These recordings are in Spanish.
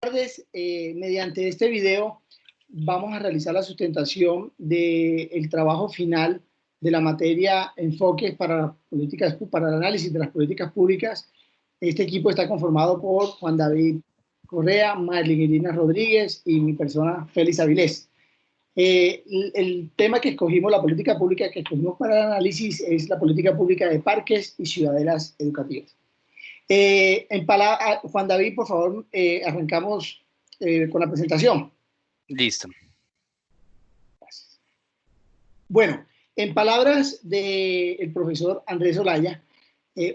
Tardes, mediante este video vamos a realizar la sustentación del trabajo final de la materia Enfoques para el análisis de las políticas públicas. Este equipo está conformado por Juan David Correa, Marlene Irina Rodríguez y mi persona Félix Avilés. El tema que escogimos, la política pública que escogimos para el análisis es la política pública de parques y ciudadelas educativas. Juan David, por favor, arrancamos con la presentación. Listo. Gracias. Bueno, en palabras del profesor Andrés Olaya,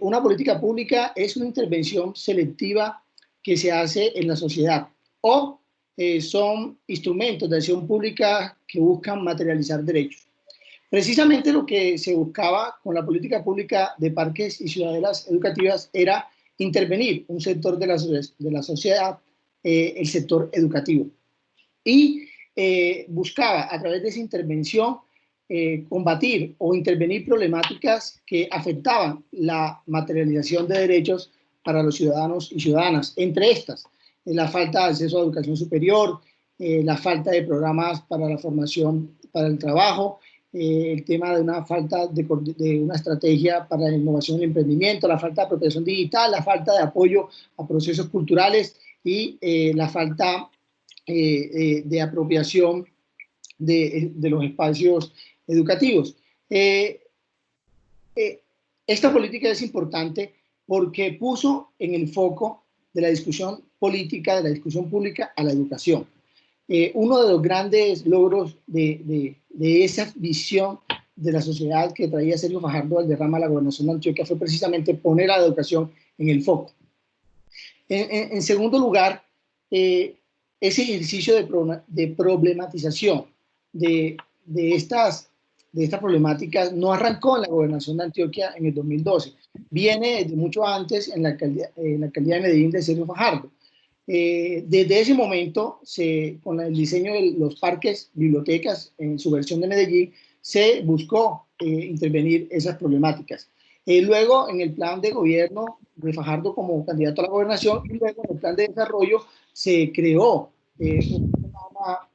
una política pública es una intervención selectiva que se hace en la sociedad o son instrumentos de acción pública que buscan materializar derechos. Precisamente lo que se buscaba con la política pública de parques y ciudadelas educativas era intervenir un sector de la sociedad, el sector educativo. Y buscaba a través de esa intervención combatir o intervenir problemáticas que afectaban la materialización de derechos para los ciudadanos y ciudadanas. Entre estas, la falta de acceso a educación superior, la falta de programas para la formación para el trabajo, el tema de una falta de una estrategia para la innovación y el emprendimiento, la falta de apropiación digital, la falta de apoyo a procesos culturales y la falta de apropiación de los espacios educativos. Esta política es importante porque puso en el foco de la discusión política, de la discusión pública, a la educación. Uno de los grandes logros de esa visión de la sociedad que traía Sergio Fajardo Valderrama a la gobernación de Antioquia fue precisamente poner a la educación en el foco. En segundo lugar, ese ejercicio de problematización de estas problemáticas no arrancó en la gobernación de Antioquia en el 2012, viene de mucho antes en la alcaldía de Medellín de Sergio Fajardo. Desde ese momento, con el diseño de los parques, bibliotecas, en su versión de Medellín, se buscó intervenir esas problemáticas. Luego, en el plan de gobierno de Fajardo como candidato a la gobernación, y luego en el plan de desarrollo se creó un programa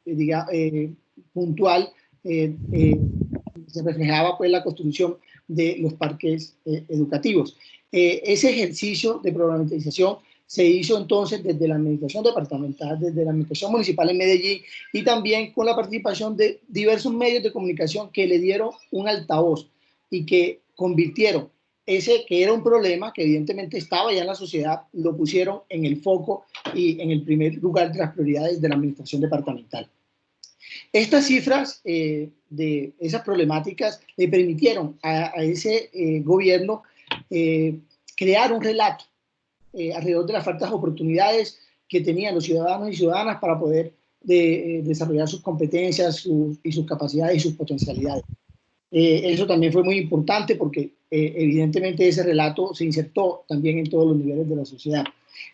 puntual, se reflejaba pues la construcción de los parques educativos. Ese ejercicio de problematización se hizo entonces desde la administración departamental, desde la administración municipal en Medellín y también con la participación de diversos medios de comunicación que le dieron un altavoz y que convirtieron ese que era un problema que evidentemente estaba ya en la sociedad, lo pusieron en el foco y en el primer lugar de las prioridades de la administración departamental. Estas cifras de esas problemáticas le permitieron a ese gobierno crear un relato alrededor de las faltas de oportunidades que tenían los ciudadanos y ciudadanas para poder desarrollar sus competencias y sus capacidades y sus potencialidades. Eso también fue muy importante porque evidentemente ese relato se insertó también en todos los niveles de la sociedad.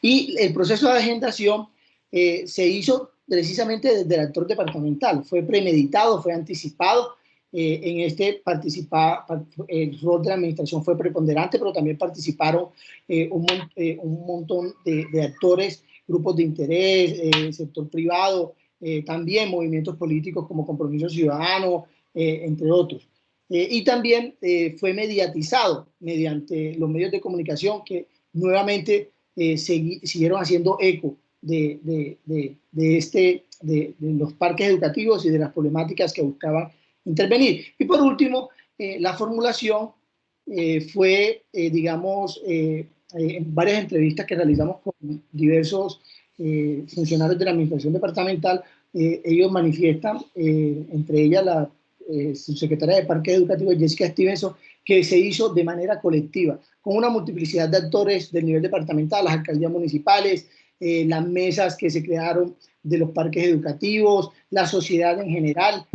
Y el proceso de agendación se hizo precisamente desde el actor departamental, fue premeditado, fue anticipado. En este el rol de la administración fue preponderante, pero también participaron un montón de actores, grupos de interés, sector privado, también movimientos políticos como Compromiso Ciudadano, entre otros. Y también fue mediatizado mediante los medios de comunicación que nuevamente siguieron haciendo eco de los parques educativos y de las problemáticas que buscaban intervenir. Y por último, la formulación fue, digamos, en varias entrevistas que realizamos con diversos funcionarios de la administración departamental, ellos manifiestan, entre ellas la subsecretaria de Parques Educativos, Jessica Stevenson, que se hizo de manera colectiva, con una multiplicidad de actores del nivel departamental, las alcaldías municipales, las mesas que se crearon de los parques educativos, la sociedad en general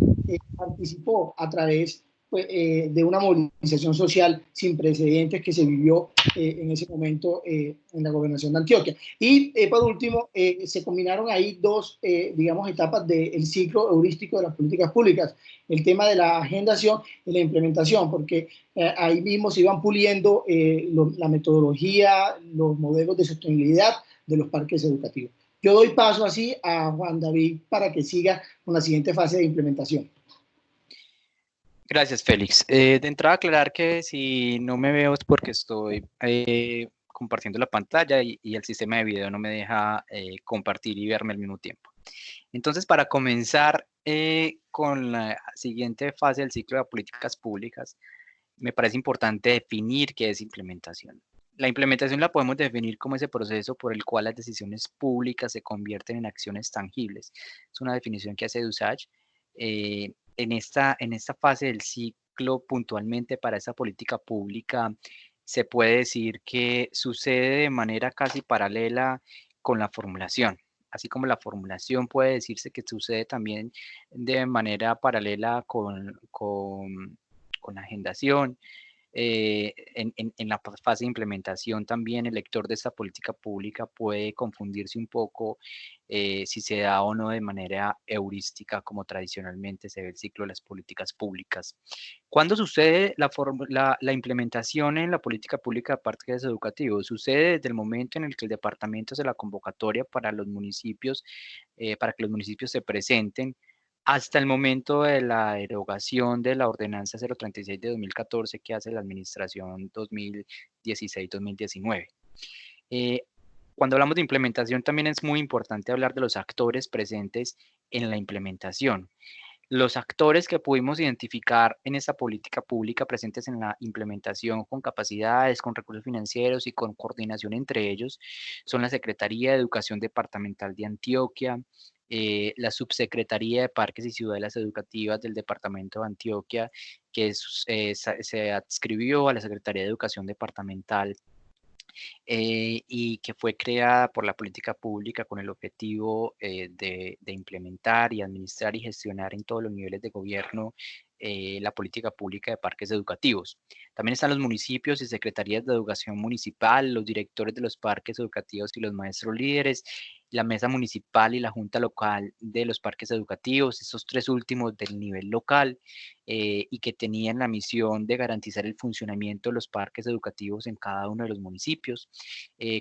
participó a través de una movilización social sin precedentes que se vivió en ese momento en la gobernación de Antioquia. Y por último, se combinaron ahí dos, digamos, etapas del ciclo heurístico de las políticas públicas, el tema de la agendación y la implementación, porque ahí mismo se iban puliendo la metodología, los modelos de sostenibilidad de los parques educativos. Yo doy paso así a Juan David para que siga con la siguiente fase de implementación. Gracias, Félix. De entrada, aclarar que si no me veo es porque estoy compartiendo la pantalla y el sistema de video no me deja compartir y verme al mismo tiempo. Entonces, para comenzar con la siguiente fase del ciclo de políticas públicas, me parece importante definir qué es implementación. La implementación la podemos definir como ese proceso por el cual las decisiones públicas se convierten en acciones tangibles. Es una definición que hace Dusage. En esta fase del ciclo, puntualmente para esa política pública, se puede decir que sucede de manera casi paralela con la formulación. Así como la formulación puede decirse que sucede también de manera paralela con la agendación. En la fase de implementación también el lector de esta política pública puede confundirse un poco si se da o no de manera heurística como tradicionalmente se ve el ciclo de las políticas públicas. ¿Cuándo sucede la implementación en la política pública de parques educativos? Sucede desde el momento en el que el departamento hace la convocatoria para los municipios, para que los municipios se presenten, hasta el momento de la derogación de la ordenanza 036 de 2014 que hace la administración 2016-2019. Cuando hablamos de implementación también es muy importante hablar de los actores presentes en la implementación. Los actores que pudimos identificar en esta política pública presentes en la implementación con capacidades, con recursos financieros y con coordinación entre ellos son la Secretaría de Educación Departamental de Antioquia, la Subsecretaría de Parques y Ciudadelas Educativas del Departamento de Antioquia, que se adscribió a la Secretaría de Educación Departamental y que fue creada por la política pública con el objetivo de implementar y administrar y gestionar en todos los niveles de gobierno la política pública de parques educativos. También están los municipios y secretarías de educación municipal, los directores de los parques educativos y los maestros líderes, la mesa municipal y la junta local de los parques educativos, estos tres últimos del nivel local, y que tenían la misión de garantizar el funcionamiento de los parques educativos en cada uno de los municipios,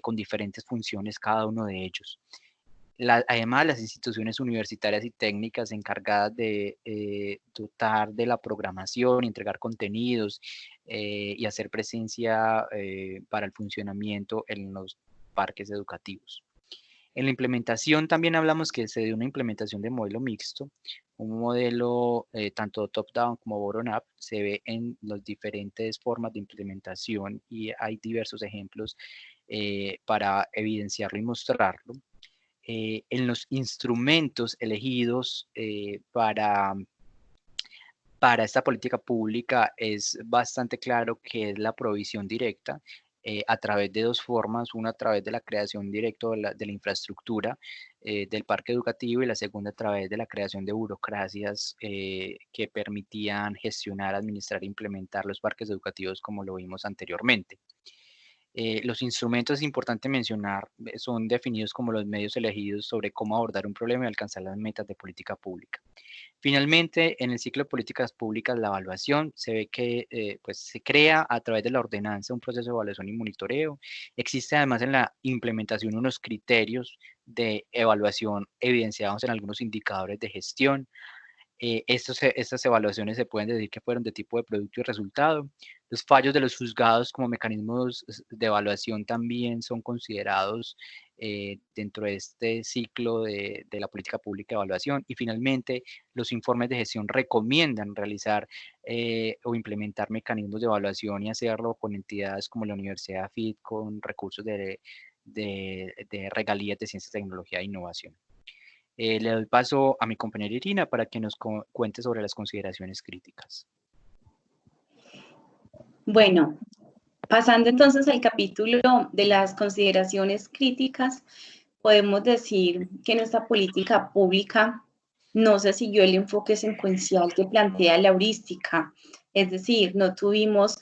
con diferentes funciones cada uno de ellos. Además, las instituciones universitarias y técnicas encargadas de dotar de la programación, entregar contenidos y hacer presencia para el funcionamiento en los parques educativos. En la implementación también hablamos que se dio una implementación de modelo mixto, un modelo tanto top-down como bottom-up, se ve en las diferentes formas de implementación y hay diversos ejemplos para evidenciarlo y mostrarlo. En los instrumentos elegidos para esta política pública es bastante claro que es la provisión directa a través de dos formas, una a través de la creación directa de la infraestructura del parque educativo y la segunda a través de la creación de burocracias que permitían gestionar, administrar e implementar los parques educativos como lo vimos anteriormente. Los instrumentos, es importante mencionar, son definidos como los medios elegidos sobre cómo abordar un problema y alcanzar las metas de política pública. Finalmente, en el ciclo de políticas públicas, la evaluación se ve que pues se crea a través de la ordenanza un proceso de evaluación y monitoreo. Existe además en la implementación unos criterios de evaluación evidenciados en algunos indicadores de gestión. Estas evaluaciones se pueden decir que fueron de tipo de producto y resultado. Los fallos de los juzgados como mecanismos de evaluación también son considerados dentro de este ciclo de la política pública de evaluación. Y finalmente, los informes de gestión recomiendan realizar o implementar mecanismos de evaluación y hacerlo con entidades como la Universidad FIT, con recursos de regalías de ciencia, tecnología e innovación. Le doy paso a mi compañera Irina para que nos cuente sobre las consideraciones críticas. Bueno, pasando entonces al capítulo de las consideraciones críticas, podemos decir que nuestra política pública no se siguió el enfoque secuencial que plantea la heurística, es decir, no tuvimos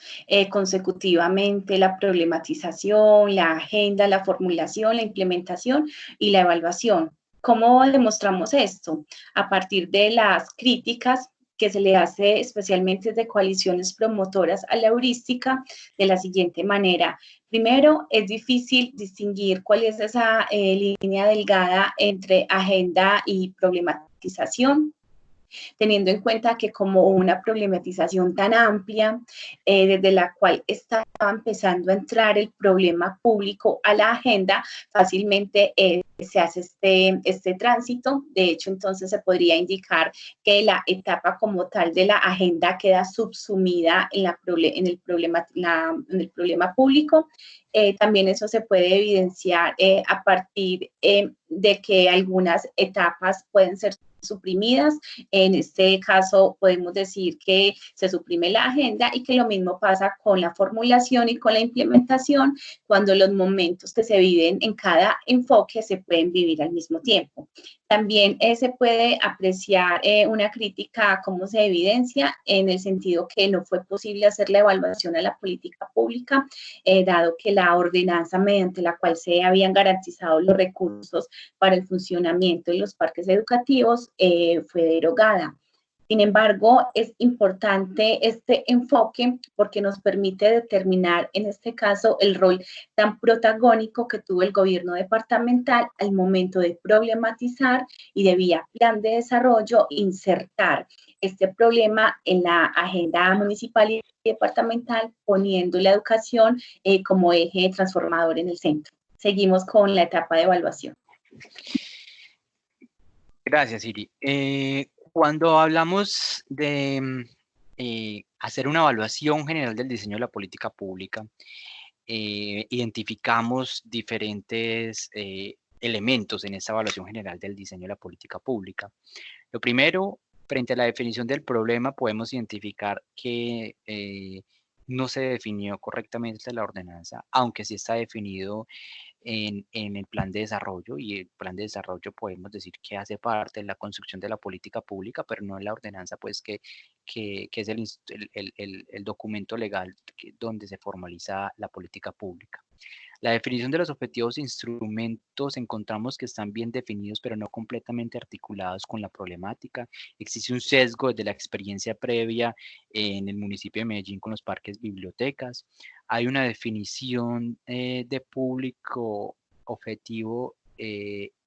consecutivamente la problematización, la agenda, la formulación, la implementación y la evaluación. ¿Cómo demostramos esto? A partir de las críticas que se le hace especialmente de coaliciones promotoras a la heurística de la siguiente manera. Primero, es difícil distinguir cuál es esa línea delgada entre agenda y problematización, teniendo en cuenta que como una problematización tan amplia, desde la cual estaba empezando a entrar el problema público a la agenda, fácilmente se hace este tránsito. De hecho, entonces se podría indicar que la etapa como tal de la agenda queda subsumida en el problema público. También eso se puede evidenciar a partir de que algunas etapas pueden ser suprimidas. En este caso podemos decir que se suprime la agenda y que lo mismo pasa con la formulación y con la implementación, cuando los momentos que se viven en cada enfoque se pueden vivir al mismo tiempo. También se puede apreciar una crítica a cómo se evidencia, en el sentido que no fue posible hacer la evaluación a la política pública, dado que la ordenanza mediante la cual se habían garantizado los recursos para el funcionamiento de los parques educativos fue derogada. Sin embargo, es importante este enfoque porque nos permite determinar, en este caso, el rol tan protagónico que tuvo el gobierno departamental al momento de problematizar y de vía plan de desarrollo insertar este problema en la agenda municipal y departamental, poniendo la educación como eje transformador en el centro. Seguimos con la etapa de evaluación. Gracias, Siri. Cuando hablamos de hacer una evaluación general del diseño de la política pública, identificamos diferentes elementos en esta evaluación general del diseño de la política pública. Lo primero, frente a la definición del problema, podemos identificar que no se definió correctamente la ordenanza, aunque sí está definido en el plan de desarrollo, y el plan de desarrollo podemos decir que hace parte de la construcción de la política pública, pero no en la ordenanza, pues que es el documento legal donde se formaliza la política pública. La definición de los objetivos e instrumentos encontramos que están bien definidos, pero no completamente articulados con la problemática. Existe un sesgo desde la experiencia previa en el municipio de Medellín con los parques bibliotecas. Hay una definición de público objetivo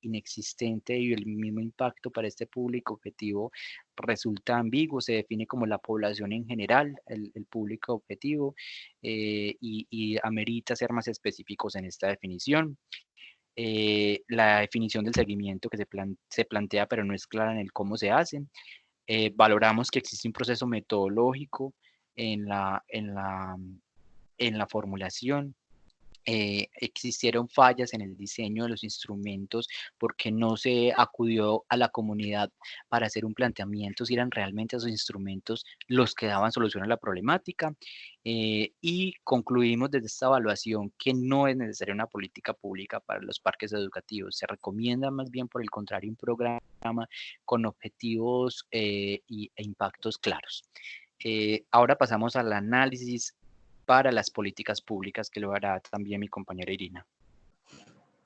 inexistente, y el mismo impacto para este público objetivo resulta ambiguo. Se define como la población en general, el público objetivo, y amerita ser más específicos en esta definición. La definición del seguimiento que se plantea, pero no es clara en el cómo se hace. Valoramos que existe un proceso metodológico en la formulación. Existieron fallas en el diseño de los instrumentos porque no se acudió a la comunidad para hacer un planteamiento si eran realmente esos instrumentos los que daban solución a la problemática, y concluimos desde esta evaluación que no es necesaria una política pública para los parques educativos. Se recomienda más bien, por el contrario, un programa con objetivos e impactos claros. Ahora pasamos al análisis para las políticas públicas, que lo hará también mi compañera Irina.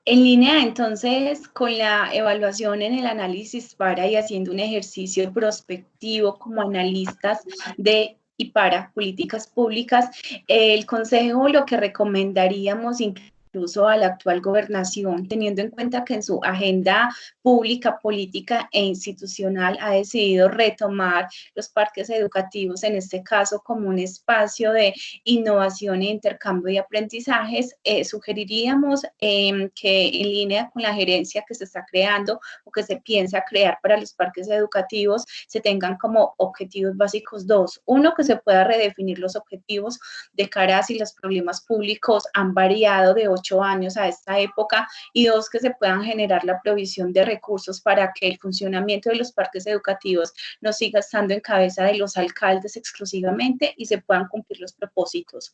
En línea, entonces, con la evaluación en el análisis para y haciendo un ejercicio prospectivo como analistas de y para políticas públicas, el Consejo lo que recomendaríamos incluso a la actual gobernación, teniendo en cuenta que en su agenda pública, política e institucional ha decidido retomar los parques educativos, en este caso como un espacio de innovación e intercambio de aprendizajes, sugeriríamos que en línea con la gerencia que se está creando o que se piensa crear para los parques educativos, se tengan como objetivos básicos dos. Uno, que se pueda redefinir los objetivos de cara a si los problemas públicos han variado de 8 años a esta época, y dos, que se puedan generar la provisión de recursos para que el funcionamiento de los parques educativos no siga estando en cabeza de los alcaldes exclusivamente y se puedan cumplir los propósitos.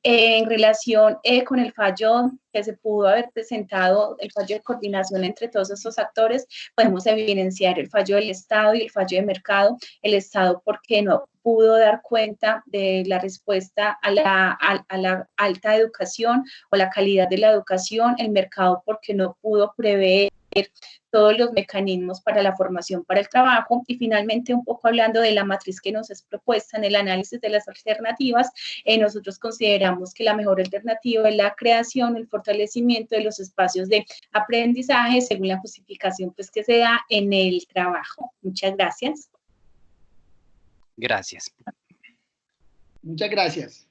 En relación con el fallo que se pudo haber presentado, el fallo de coordinación entre todos estos actores, podemos evidenciar el fallo del Estado y el fallo de mercado. El Estado porque no pudo dar cuenta de la respuesta a la alta educación o la calidad de la educación, el mercado porque no pudo prever todos los mecanismos para la formación para el trabajo. Y finalmente, un poco hablando de la matriz que nos es propuesta en el análisis de las alternativas, nosotros consideramos que la mejor alternativa es la creación, el fortalecimiento de los espacios de aprendizaje según la justificación pues, que se da en el trabajo. Muchas gracias. Gracias. Muchas gracias.